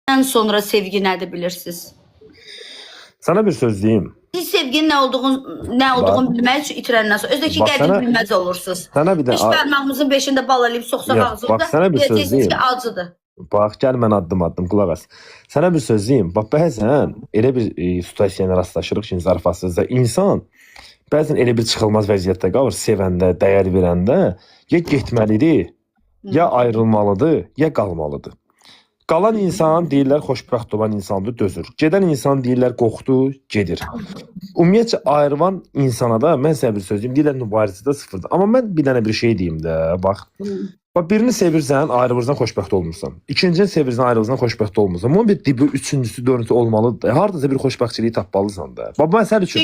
ən sonra sevgi nədir bilirsiniz? Sana bir söz diyeyim. Siz sevginin nə olduğunu bilmək üçün itirəndən sonra özdəki qədir bilməz olursunuz. Sana bir de 5 parmağımızın 5'ində bal eləyib soxsaq ağzımıza. Bak sana bir söz diyeyim. Ki acıdır. Bak gel mən addım qulaq as. Sana bir söz diyeyim. Bak bəzən elə bir situasiyaya rastlaşırıq ki, zarafatsızda insan bəzən elə bir çıxılmaz vəziyyətdə qalır, sevəndə, dəyər verəndə ya getməlidir, ya ayrılmalıdır, ya qalmalıdır. Qalan insan deyirlər xoşbəxt olan insandır, dözür. Gedən insan deyirlər qorxdu, gedir. Ümumiyyətcə ayrılan insana da mən sizə bir söz deyim, deyirlər mübarizədə sıfırdır. Amma mən bir dənə bir şey deyim də, bax. Bax birini sevirsən, ayrılırsan, xoşbəxt olmursan. İkincini sevirsən, ayrılırsan, xoşbəxt olmursan. Bunun bir dibi, üçüncüsü, dördüncüsü olmalıdır. Hardasa bir xoşbəxtçiliyi tapmalısan da. Bax mən sənin üçün.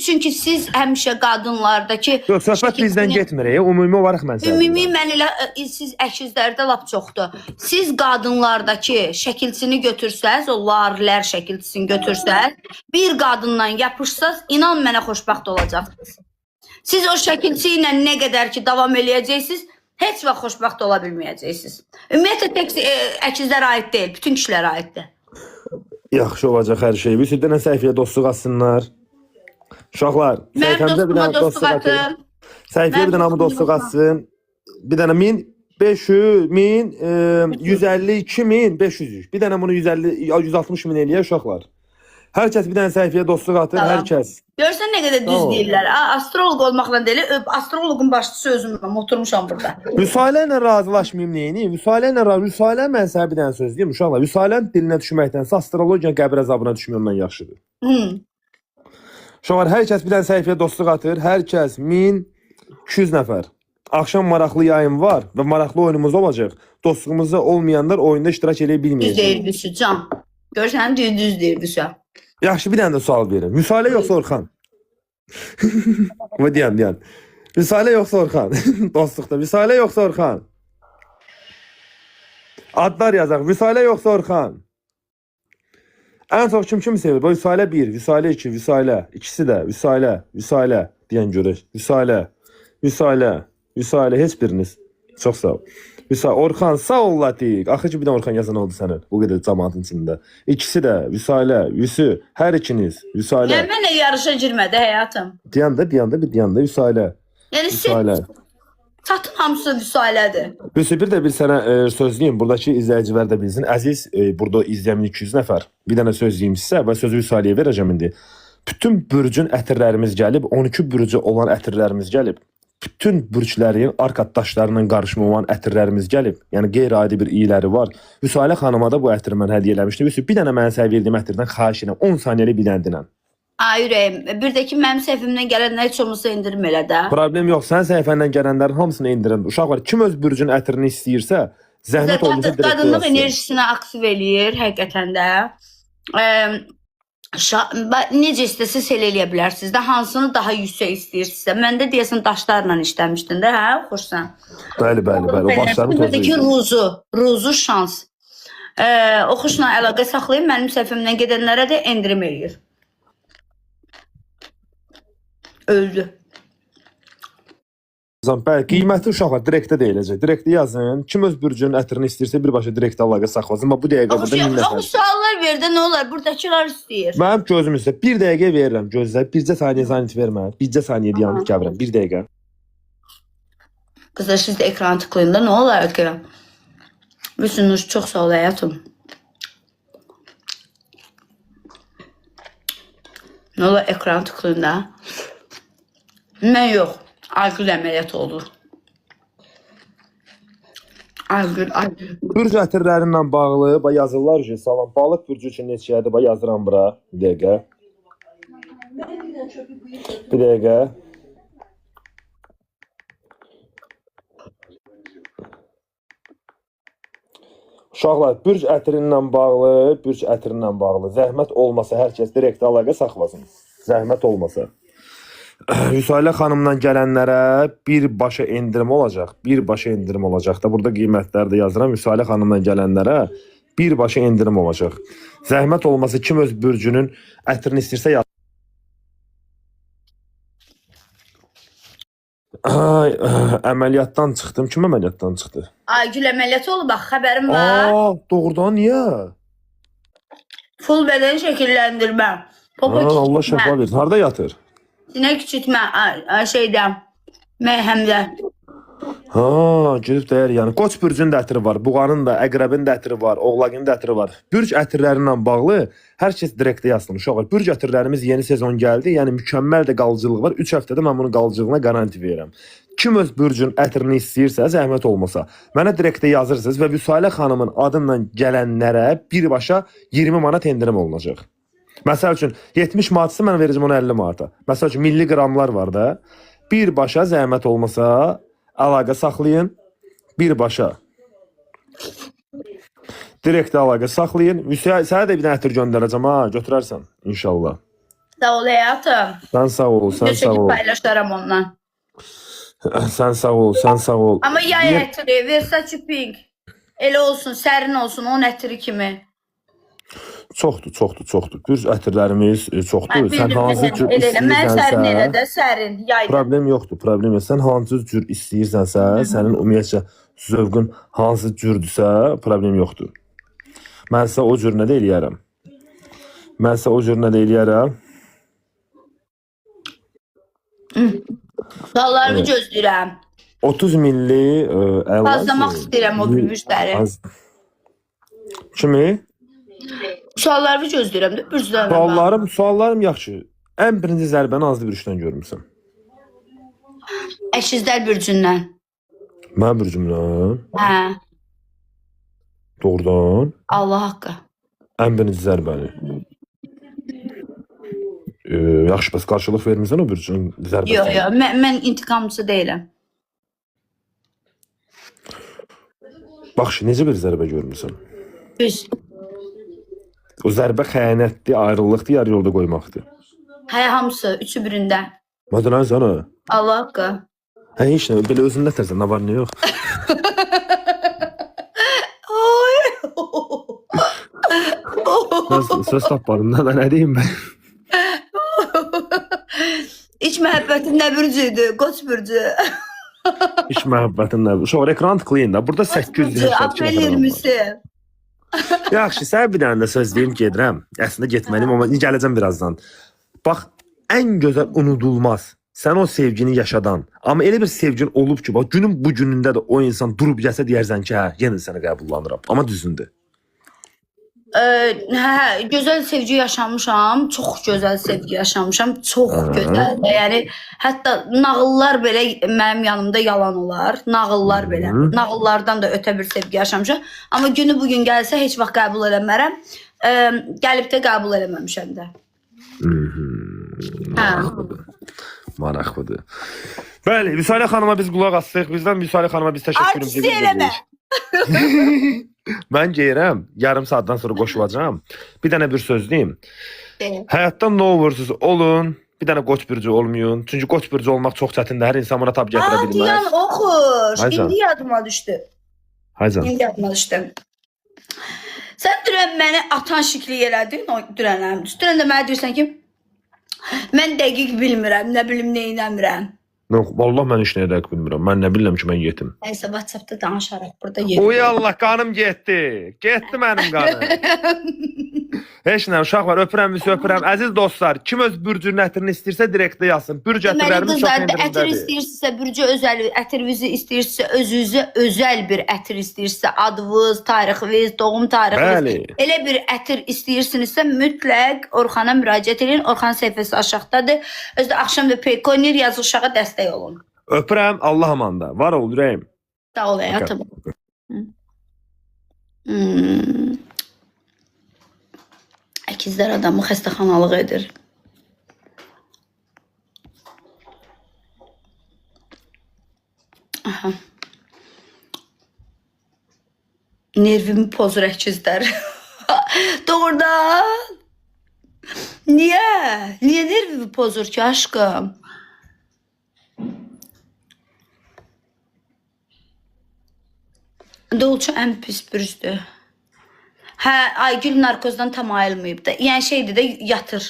Çünki siz həmişə qadınlardakı Yox, söhbət bizdən getmir. Ümumi olaraq mən sənin. Ümumi mən elə siz əkizlərdə lap çoxdur. Siz qadınlardakı şəkilçini götürsəz, o larilər şəkilçisini götürsəz, bir qadından yapışsaz, inan mənə xoşbəxt olacaqsınız. Siz o şəkilçi ilə nə qədər ki davam eləyəcəksiniz, heç vaxt xoşbəxt ola bilməyəcəksiniz. Ümumiyyətlə tək əkizlərə aid deyil, bütün kişilərə aiddir. Yaxşı olacaq hər şey. Bir sürü dənə səhifəyə dostluq atsınlar. Uşaqlar, Mən dostluğa dostluq atın. Səhifəyə bir dənə dostluq atsın. Bir dənə 1500, 1000, 150, 2000, 500. Bir dənə bunu 160 min eləyək uşaqlar. Hər kəs bir dənə səhifəyə dostluq atır, hər kəs. Görsən nə qədər düz deyirlər. Astrolog olmaqla deyil, astrologun başçısı özüm oturmuşam burada. Vüsalə ilə razılaşmayım neyini? Vüsalə mən sənə bir dənə söz deyim uşaqlar. Vüsalənin dilinə düşməkdənsə astrologiyanın qəbir əzabına düşməkdən yaxşıdır. Uşaqlar, hər kəs bir dənə səhifəyə dostluq atır, hər kəs 1200 nəfər. Akşam maraqlı yayın var və maraqlı oyunumuz olacaq. Dostluğumuzda olmayanlar oyunda iştirak edə bilməyəcək. Düz deyir Büsü, can. Görsən düz deyir Büsü. Yaxşı, bir dənə də sual verin. Vüsalə yoxsa Orxan? Deyən. Vüsalə yoxsa Orxan? Dostluqda. Vüsalə yoxsa Orxan? Adlar yazaq. Vüsalə yoxsa Orxan? Ən çox kim sevir? Vüsalə 1, Vüsalə 2, Vüsalə. İkisi də Vüsalə deyən görək. Vüsalə heç biriniz. Çox sağ ol. Orxan sağ ol Latik. Axı ki bir də Orxan yazan oldu sənin. Bu qədər cəmaatın içində. İkisi də Vüsalə, Vüsü, hər ikiniz Vüsalə. Mənlə yarışa girmədi həyatım. Deyəndə Vüsalə. Yəni çatın hamısı Vüsalədir. Vüsü, bir də bir sənə söz deyim. Buradakı izləyicilər də bilsin. Əziz, burada izləyəmin 200 nəfər. Bir dənə söz deyim sizə və sözü Vüsaləyə verəcəm indi. Bütün bürcün ətirlərimiz gəlib, 12 bürcü olan ətirlərimiz gəlib. Bütün bürclərin arkadaşlarının qarışımı olan ətirlərimiz gəlib. Yəni qeyri-adi bir iyləri var. Vüsalə xanıma da bu ətiri mən hədiyyə eləmişdim. Bir dənə mənə səhv verdiyim ətirdən xahiş edirəm. 10 saniyəlik bir dənə dinən. Ay ürəyim, bir də ki mənim səhifimdən gələnlər heç olmasa indirim elə də. Problem yox. Sən səhifəndən gələnlərin hamısını indirin. Uşaqlar, kim öz bürcün ətirini istəyirsə, zəhmət olunca direkt yazsın. Qadınlıq enerjisini aktiv eləyir həqiqətən də. Necə istəsiz elə eləyə bilərsiniz də, hansını daha yüksək istəyirsinizsə. Məndə deyəsən daşlarla işləmişdin də, hə? Xoşsan. Bəli. O başlarını tozlayır. Ruzu şans. Oxuşla əlaqə saxlayın, mənim səhifimdən gedənlərə də endirim eləyir. Öldü. Bəli, qiymətli uşaqlar direktdə deyiləcək. Direktdə yazın. Kim öz bürcünün ətirini istəyirsə birbaşa direktdə əlaqə saxlasın. Bu dəqiqə burada 1000 nəfər. Axı suallar verdə nə olar? Buradakılar istəyir. Mənim gözüm üstə 1 dəqiqə verirəm. Gözlə. Bircə saniyə zanit vermə. Bircə saniyə dayanıb gəlirəm. 1 dəqiqə. Qızlar, siz də ekranı tıklayın da nə olar ki? Büsünüz çox sağ ol həyatım. Nə olar ekranı tıklayın da? Mən yox. Aygül əməliyyat olur. Aygül. Bürc ətirlərindən bağlı yazırlar ki, salam, balıq bürcü üçün neçəyədir? Yazıram bura. Bir dəqiqə. Bir dəqiqə. Uşaqlar, bürc ətirindən bağlı, zəhmət olmasa hər kəs direkt əlaqə saxlasın. Zəhmət olmasa. Vüsalə xanımdan gələnlərə birbaşa endirim olacaq. Birbaşa endirim olacaq da. Burada qiymətləri də yazıram. Vüsalə xanımdan gələnlərə birbaşa endirim olacaq. Zəhmət olmasa kim öz bürcünün ətrini istəyirsə yazın. Əməliyyatdan çıxdım. Kim əməliyyatdan çıxdı? Aygül əməliyyatı olub, bax, xəbərim var. Doğrudan niyə? Full beden şəkilləndirmə. Popo Allah şəfa kiçiltmə. versin. Harda yatır? Sinə kiçiltmə. Şeydə. Məhəmdə. Ha, gedib dəyər yəni. Qoç bürcünün də ətri var, buğanın da, əqrəbin də ətri var, oğlaqın da ətri var. Bürc ətirlərindən bağlı hər kəs direktə yazsın. Uşaqlar, bürc ətirlərimiz yeni sezon gəldi. Yəni mükəmməl də qalıcılığı var. 3 həftədə mən bunun qalıcılığına qaranti verirəm. Kim öz bürcün ətrini istəyirsə, zəhmət olmasa, mənə direktə yazırsınız və Vüsalə xanımın adıyla gələnlərə birbaşa 20 manat endirim olunacaq. Məsəl üçün 70 manatsı mən verəcəm ona 50 manata. Məsəl üçün milli qramlar var da. Birbaşa zəhmət olmasa əlaqə saxlayın. Birbaşa direktə əlaqə saxlayın. Sənə də bir dənə ətir göndərəcəm ha, götürərsən inşallah. Sağ ol həyatım. Sən sağ ol, sən sağ ol. Paylaşaram ondan. Sən sağ ol, sən sağ ol. Amma yay ətiri, Versace Pink. Elə olsun, sərin olsun, onun ətiri kimi. Çoxdur. Bürc ətirlərimiz çoxdur. Sən hansı cür Mən sərin elə istəyirsənsə, də, sərin, yayda. problem yoxdur. Sən hansı cür istəyirsənsə, sənin ümumiyyətcə zövqün hansı cürdürsə, problem yoxdur. Mən sizə o cür nə də eləyərəm? Suallarımı gözləyirəm. 30 milli əlac. Bazlamaq istəyirəm o bürcləri. Kimi? Suallarımı gözləyirəm də bürclərlə. Suallarım yaxşı. Ən birinci zərbəni azlı bürcdən görmüsən. Əşizlər bürcündən. Mən bürcümdən. Hə, Doğrudan. Allah haqqı. Ən birinci zərbəni. Yaxşı, bəs qarşılıq vermirsən o bürcün zərbəsinə? Yox, mən intiqamçı deyiləm. Bax, necə bir zərbə görmüsən? Düz. O zərbə xəyanətdir, ayrılıqdır, yarı yolda qoymaqdır. Hə, hamısı, üçü birində. Madələn sənə? Allah haqqı. Hə, heç nə, belə özündə tərsən, nə var, nə yox. Söz tapmadım, nə deyim mən? İç məhəbbətin nə bürcüydü? Qoç bürcü. İş məhəbbətin nə? Uşaq, ekran tıklayın da. Burada 882 Aprel nəfər var. 20'si. Yaxşı, sən bir dənə də söz deyim, gedirəm. Əslində getməliyim, amma gələcəm birazdan. Bax, ən gözəl unudulmaz. Sən o sevgini yaşadan. Amma elə bir sevgin olub ki, bax, günün bu günündə də o insan durub gəlsə deyərsən ki, hə, yenə səni qəbullanıram. Amma düzündür. Hə, gözəl sevgi yaşamışam, çox gözəl sevgi yaşamışam, çox gözəl. Yəni hətta nağıllar belə mənim yanımda yalan olar, nağıllar belə. Nağıllardan da ötə bir sevgi yaşamışam. Amma günü bu gün gəlsə heç vaxt qəbul eləmərəm. Gəlib də qəbul eləməmişəm də. Hə. Maraqlıdır. Bəli, Vüsalə xanıma biz qulaq assıq. Bizdən Vüsalə xanıma biz təşəkkürümüzü bildiririk. Mən geyirəm, yarım saatdan sonra qoşulacağam. Bir dənə bir söz deyim. Həyatda nə olursunuz olun, bir dənə qoç bürcü olmayın. Çünki qoç bürcü olmaq çox çətindir. Hər insan buna tab gətirə bilməz. Diyan oxuş. Haycan. İndi yadıma düşdü. Haycan. İndi yadıma düşdü. Sən dünən məni atan şikli elədin, o dünənəm. Dünən də mənə deyirsən ki, mən dəqiq bilmirəm, nə bilim, nə inəmirəm. Vallahi mən heç nəyə dəqiq bilmirəm. Mən nə bilirəm ki, mən yetim. Nəysə, WhatsAppda danışaraq burada yetim. Oy Allah, qanım getdi. Getdi mənim qanım. Heç nə, uşaqlar, öpürəm, öpürəm. Əziz dostlar, kim öz bürcünün ətrini istəyirsə direktdə yazsın. Bürc ətərlərimiz çox endirimdədir. Ətir istəyirsə, bürcü özəl, ətirvizi istəyirsə, özünüzə özəl bir ətir istəyirsə, adınız, tarixiniz, doğum tarixiniz. Elə bir ətir istəyirsinizsə, mütləq Orxana müraciət edin. Orxan səhifəsi aşağıdadır. Özdə axşam da Peykonir yazı uşağa dəstək olun. Öpürəm, Allah amanda. Var ol, ürəyim. Sağ ol, həyatım. Əkizlər adamı xəstəxanalıq edir. Aha. Nervimi pozur əkizlər. Doğrudan. Niyə? Niyə nervimi pozur ki, aşkım? Dolça ən pis bürcdür. Hə, Aygül narkozdan tam ayılmayıb da. Yəni şeydir də, yatır.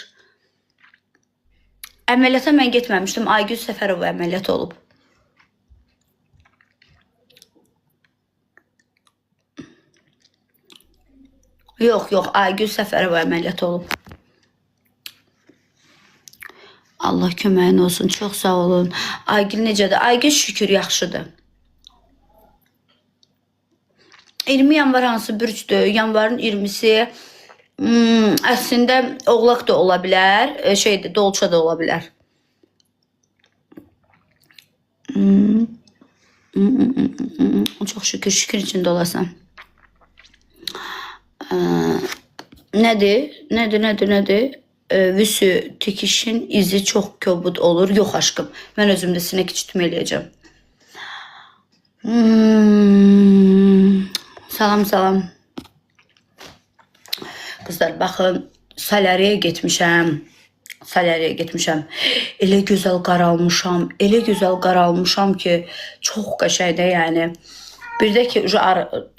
Əməliyyata mən getməmişdim. Aygül Səfərova əməliyyat olub. Yox, yox, Aygül Səfərova əməliyyat olub. Allah köməyin olsun, çox sağ olun. Aygül necədir? Aygül şükür yaxşıdır. 20 yanvar hansı bürcdür? Yanvarın 20-si əslində oğlaq da ola bilər, dolça da ola bilər. Çox şükür içində olasan. Nədir? Vüsü tikişin izi çox kobud olur. Yox aşkım, mən özümdə sinək içitmə eləyəcəm. Salam. Qızlar, baxın, saləriyə getmişəm. Elə gözəl qaralmışam ki, çox qəşəngdir yəni. Bir də ki,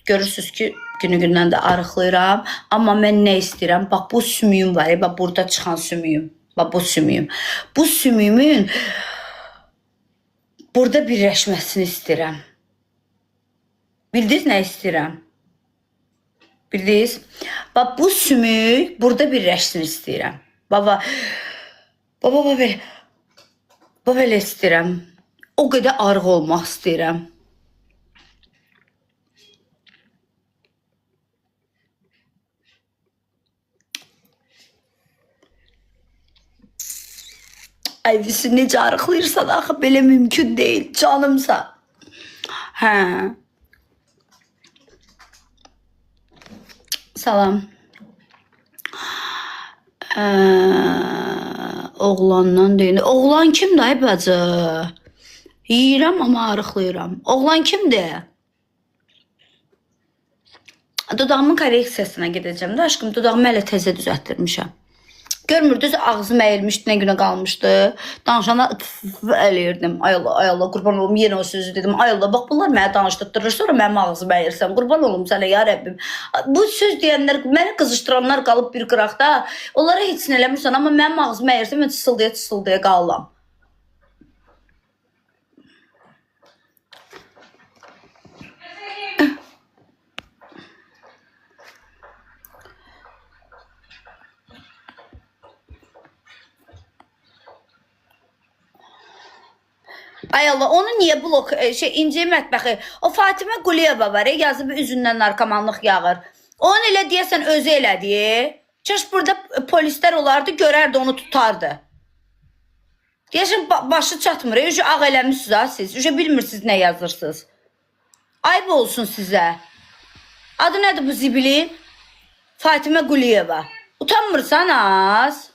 görürsünüz ki, günü-gündən də arıqlayıram. Amma mən nə istəyirəm? Bax, bu sümüyüm var. Bax, burada çıxan sümüyüm. Bax, bu sümüyüm. Bu sümüyümün burada birləşməsini istəyirəm. Bildiniz nə istəyirəm? Bildiniz? Bax, bu sümük burada birləşsin istəyirəm. Baba, belə istəyirəm. O qədər arıq olmaq istəyirəm. Ay, Vüsü necə arıqlayırsan, axı belə mümkün deyil, canımsa. Hə. Salam. Oğlandan deyil. Oğlan kimdir ay bacı? Yiyirəm amma arıqlayıram. Oğlan kimdir? Dodağımın korreksiyasına gedəcəm də aşkım. Dodağımı hələ təzə düzəltdirmişəm. Görmürdünüz, ağzım əyilmişdi, nə günə qalmışdı. Danışana ələyirdim. Ay Allah, qurban olum, yenə o sözü dedim. Ay Allah, bax bunlar mənə danışdırır, sonra mənim ağzım əyirsən. Qurban olum sənə, ya Rəbbim. Bu söz deyənlər, məni qızışdıranlar qalıb bir qıraqda. Onlara heç nə eləmirsən, amma mənim ağzım əyirsən, mən çısıldaya qalıram. Ay Allah, onu niyə blok, İnci mətbəxi, o Fatimə Quliyeva var, yazıb üzündən narkomanlıq yağır. Onu elə deyəsən özü elədi. Çəş burada polislər olardı, görərdi, onu tutardı. Deyəsən başı çatmır, ağ eləmişsiniz ha siz, bilmirsiniz nə yazırsınız. Ayıb olsun sizə. Adı nədir bu zibilin? Fatimə Quliyeva. Utanmırsan az?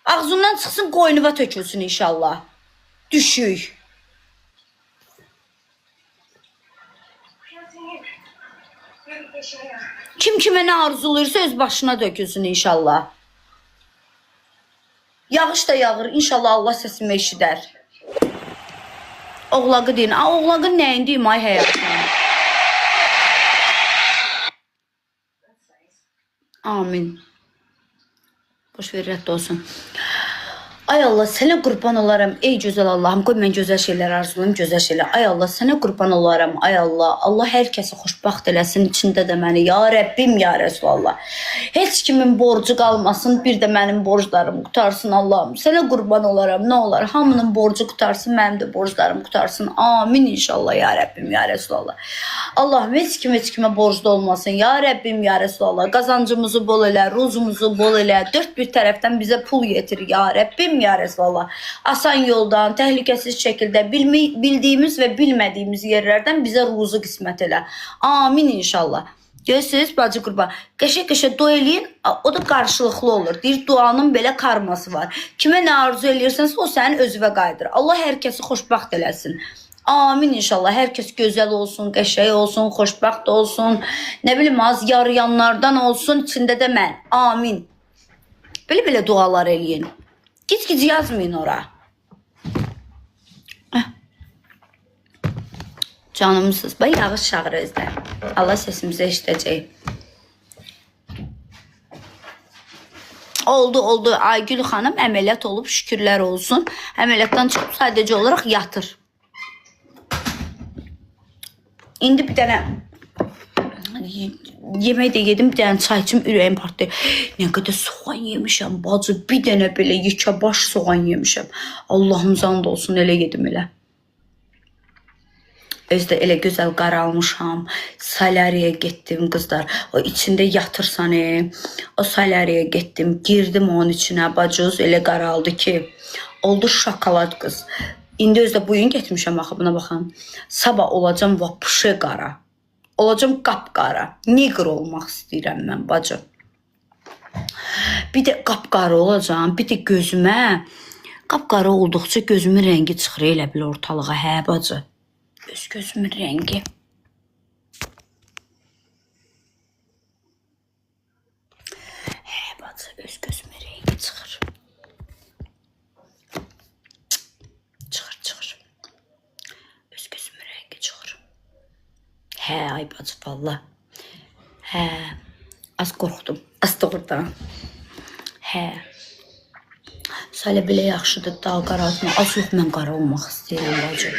Ağzından çıxsın, qoynuva tökülsün inşallah. Düşük. Kim kimə nə arzulayırsa öz başına dökülsün inşallah. Yağış da yağır, inşallah Allah səsimi eşidər. Oğlağı deyin. Oğlağın nəyindeyim ay həyatım? Amin. Boş ver, rədd olsun. Ay Allah, sənə qurban olaram, ey gözəl Allahım, qoy mən gözəl şeylər arzulayım, gözəl şeylər. Ay Allah, sənə qurban olaram, ay Allah. Allah hər kəsi xoşbaxt eləsin, içində də məni. Ya Rəbbim, ya Rəsulallah. Heç kimin borcu qalmasın, bir də mənim borclarım qutarsın Allahım. Sənə qurban olaram, nə olar? Hamının borcu qutarsın, mənim də borclarım qutarsın. Amin inşallah, ya Rəbbim, ya Rəsulallah. Allahım, heç kimə borclu olmasın. Ya Rəbbim, ya Rəsulallah. Qazancımızı bol elə, ruzumuzu bol elə. Dörd bir tərəfdən bizə pul yetir, ya Rəbbim, ya Rəsulallah. Asan yoldan, təhlükəsiz şəkildə bildiyimiz və bilmədiyimiz yerlərdən bizə ruzu qismət elə. Amin inşallah. Görürsünüz bacı qurban. Qəşə dua eləyin, o da qarşılıqlı olur. Deyir, duanın belə karması var. Kimə nə arzu eləyirsənsə o sənin özünə qayıdır. Allah hər kəsi xoşbaxt eləsin. Amin inşallah. Hər kəs gözəl olsun, qəşəng olsun, xoşbaxt olsun. Nə bilim, az yarayanlardan olsun, içində də mən. Amin. Belə dualar eləyin. Gic yazmayın ora. Canımsız. Bax, yağış çağır özdə. Allah səsimizi eşidəcək. Oldu. Aygül xanım əməliyyat olub, şükürlər olsun. Əməliyyatdan çıxıb sadəcə olaraq yatır. İndi bir dənə yemək də yedim, bir dənə çay içim, ürəyim partlayır. Nə qədər soğan yemişəm, bacı, bir dənə belə yekə baş soğan yemişəm. Allahımıza and olsun, elə yedim elə. Özdə elə gözəl qaralmışam. Salyariya getdim qızlar. O içində yatırsan, o salyariya getdim, girdim onun içinə, bacız elə qaraldı ki, oldu şokolad qız. İndi özdə bugün getmişəm axı buna baxın. Sabah olacam vapşı qara. Olacam qapqara. Negr olmaq istəyirəm mən, bacı. Bir də qapqara olacam, bir də gözümə qapqara olduqca gözümün rəngi çıxır elə bil ortalığa, hə bacı. Öz gözümün rəngi. Hə bacı, öz gözümün rəngi çıxır. Çıxır. Öz gözümün rəngi çıxır. Hə, ay bacı, valla. Hə, az qorxdum, az doğrudan. Hə. Salə belə yaxşıdır, daha qaraltma. Az yox, mən qara olmaq istəyirəm, bacı.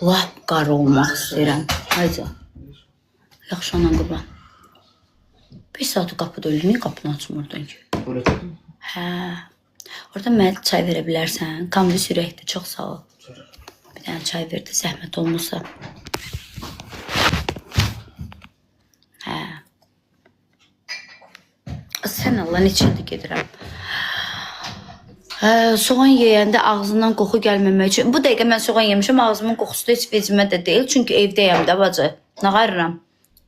Lap qara olmaq istəyirəm. Hayca. Yaxşı anan qurban. 5 saatı qapıda öldü, niyə qapını açmırdın ki? Hə. Orada mənə çay verə bilərsən. Kamvis ürəkdir, çox sağ ol. Bir dənə çay verdi, zəhmət olmasa. Hə. Sən Allah, neçədir gedirəm. Soğan yeyəndə ağzından qoxu gəlməmək üçün. Bu dəqiqə mən soğan yemişəm, ağzımın qoxusu da heç vecimə də deyil. Çünki evdəyəm də, bacı. Nə qarıram?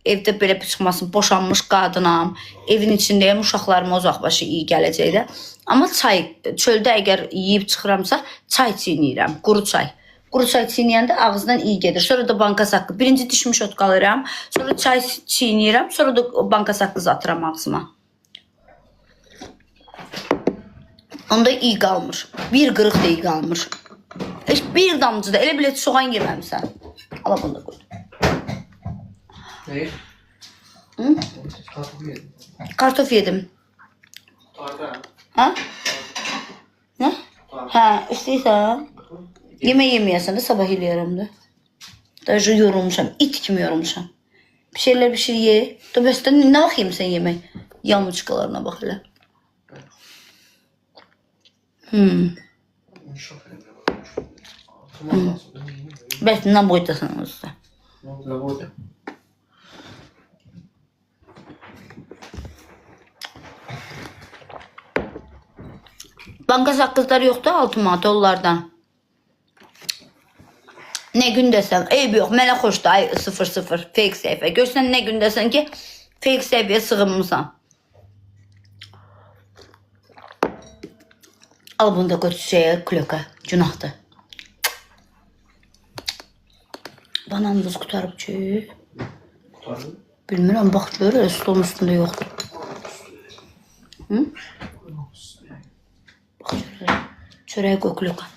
Evdə belə çıxmasın, boşanmış qadınam. Evin içindəyəm, uşaqlarıma uzaqbaşı iyi gələcək də. Amma çay, çöldə əgər yeyib çıxıramsa, çay çiynəyirəm, quru çay. Quru çay çiynəyəndə ağızdan iyi gedir. Sonra da banka saqqı. Birinci dişmiş ot qalıram, sonra çay çiynəyirəm, sonra da banka saqqı atıram ağzıma. Onda iyi qalmır. Bir qırıq da iyi qalmır. Heç bir damcı da elə bilə soğan yeməmsən. Ala bunu da qoydum. Ne? Hı? Kartofu yedim. Kartof yedim. Tarda. Ha? Nə? Hə, istəyirsən? Yemək yeməyəsən də sabah eləyərəm də. Daha yorulmuşam, it kimi yorulmuşam. Bir şeylər ye. Da bəsdə nə vaxt yemisən yemək? Yalmıçqalarına bax elə. Bəs nə boydasan özdə? Ne oldu? Banka saqqızları yoxdur 6 manat onlardan. Nə gün desən, eyb yox, mənə xoşdur, ay 00, fake səhifə. Görsən nə gün desən ki, fake səhifəyə sığınmısan. Al bunu da qoy şeyə, kloka, günahdır. Banan buz qutarıb ki. Kurtardın. Bilmirəm, bax gör, stolun üstündə yoxdur. Hı? Bax gör, çörəyə qoy kloka.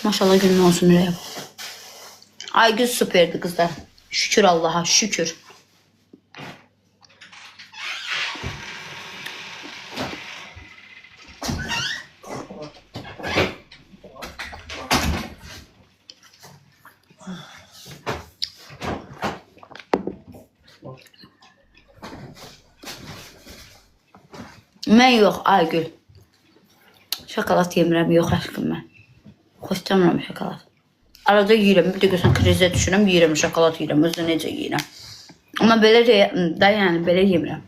Maşallah günün olsun ürəyəm. Aygül süperdi qızlar. Şükür Allaha, şükür. Mən yox, Aygül. Şokolad yemirəm, yox aşkım mən. Xoşlamıram şokolad. Arada yeyirəm, bir də görsən krizə düşürəm, yeyirəm, şokolad yeyirəm, özü necə yeyirəm. Amma belə də, yəni belə yemirəm.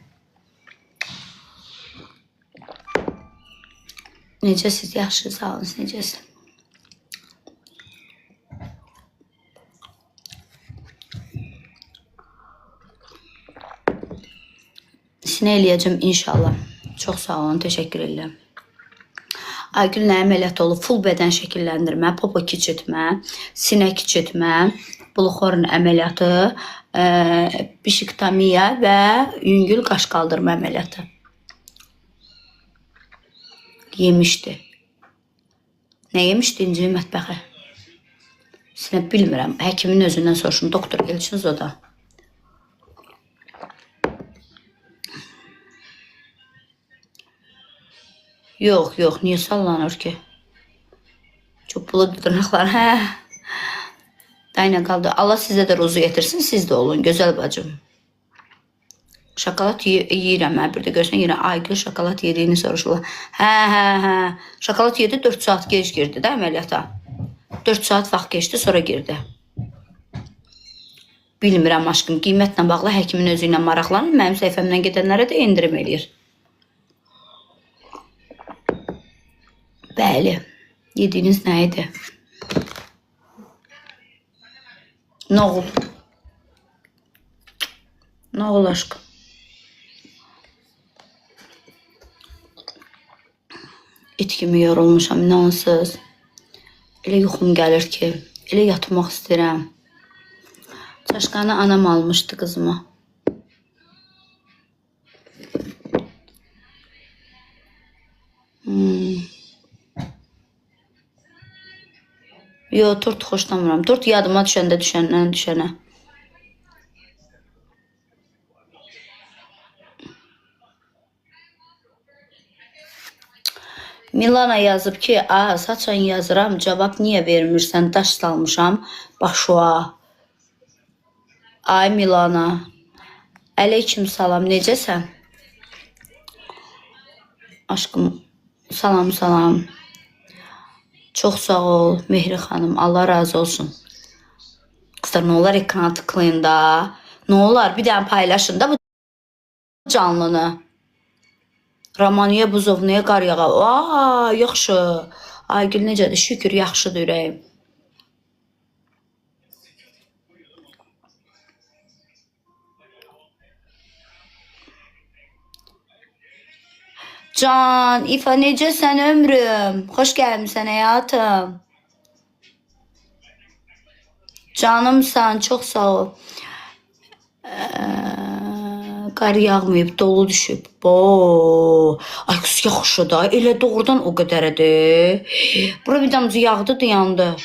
Necəsiz, yaxşı, sağ olun, necəsiz? Sinə eləyəcəm inşallah. Çox sağ olun, təşəkkür edirəm. Aygül nə əməliyyat olub? Full bədən şəkilləndirmə, popo kiçiltmə, sinə kiçiltmə, Bluxorun əməliyyatı, bişiktomiya və yüngül qaş qaldırma əməliyyatı. Yemişdi. Nə yemişdi inci mətbəxə? Sinə bilmirəm. Həkimin özündən soruşun. Doktor Elçiniz o da. Yox, yox, niyə sallanır ki? Çok buladı dırnaqlar, hə? Aynen qaldı. Allah sizə də ruzu yetirsin, siz də olun, gözəl bacım. Şokolad yeyirəm, bir də görsən yenə Aygül şokolad yediyini soruşurlar. Hə. Şokolad yedi, 4 saat gec girdi də əməliyyata. 4 saat vaxt geçdi, sonra girdi. Bilmirəm aşkım, qiymətlə bağlı həkimin özü ilə maraqlanır. Mənim səhifəmdən gedənlərə də endirim eləyir. Bəli, yediyiniz nə idi? Noğul. Noğul aşkım. İt kimi yorulmuşam, inansız. Elə yuxum gəlir ki, elə yatmaq istəyirəm. Çaşqanı anam almışdı qızıma. Yo, tort xoşlamıram. Tort yadıma düşənə. Milana yazıb ki, saçan yazıram, cavab niyə vermirsən, daş salmışam başığa. Ay Milana, aleyküm salam, necəsən? Aşkım, salam. Çox sağ ol, Mehri xanım, Allah razı olsun. Qızlar, nə olar ekrana tıklayın da, nə olar bir dənə paylaşın da bu canlını. Ramaniya Buzovnaya qar yağa. Yaxşı. Aygül necədir? Şükür, yaxşıdır ürəyim. Can, İfa necəsən ömrüm? Xoş gəlmişsən həyatım. Canımsan, çox sağ ol. Qar yağmayıb, dolu düşüb. Ay qız yaxşı da, elə doğrudan o qədərədir. Bura bir damcı yağdı, dayandı.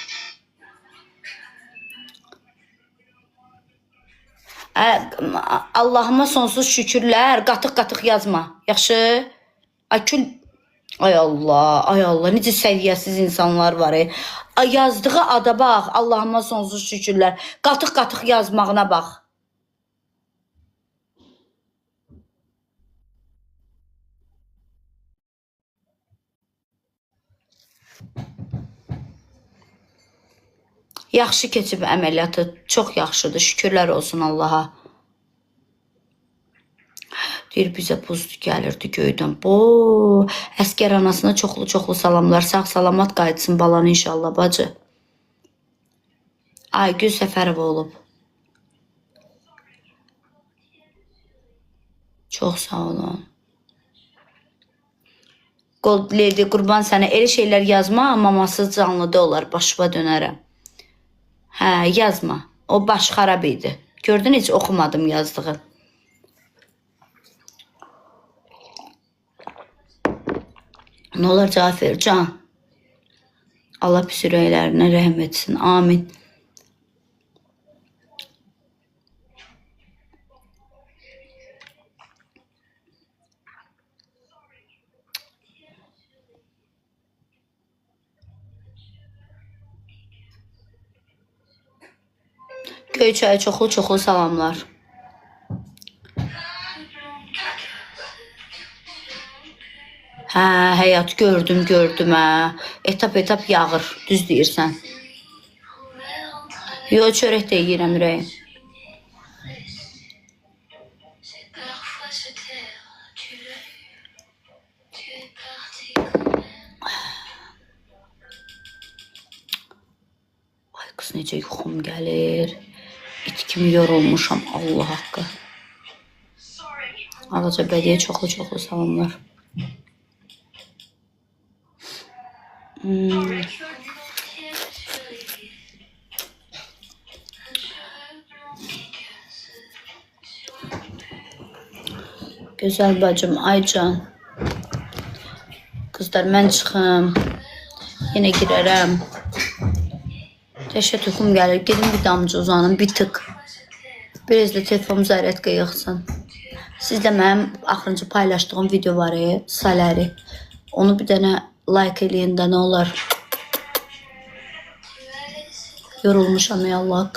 Allahıma sonsuz şükürlər, qatıq yazma. Yaxşı? Ay Allah, necə səviyyəsiz insanlar var. Yazdığı ada bax, Allahıma sonsuz şükürlər. Qatıq yazmağına bax. Yaxşı keçib əməliyyatı, çox yaxşıdır, şükürlər olsun Allaha. Deyir, bizə buz gəlirdi göydən. Əskər anasına çoxlu salamlar, sağ salamat qayıtsın balan inşallah bacı. Aygül Səfərov olub. Çox sağ olun. Gold Lady, qurban sənə elə şeylər yazma, mamasız canlıda olar, başıma dönərəm. Hə, yazma. O baş xarab idi. Gördün, heç oxumadım yazdığı. Nə olar cavab ver, can. Allah pis ürəklərinə rəhm etsin. Amin. Göyçaya çoxlu salamlar. Hə, həyat gördüm hə. Etap yağır, düz deyirsən. Yo, çörək də yeyirəm ürəyim. Ay qız, necə yuxum gəlir. İt kimi yorulmuşam, Allah haqqı. Ağaca bədiyə çoxlu salamlar. Gözəl bacım, Aycan. Qızlar, mən çıxım. Yenə girərəm. Təşət yuxum gəlir. Gedim bir damcı uzanım, bir tık. Biraz da telefonum zərətqə yıxsın. Sizlə mənim axırıncı paylaşdığım video var, saləri. Onu bir dənə like eləyin də nə olar. Yorulmuşam ya Allah.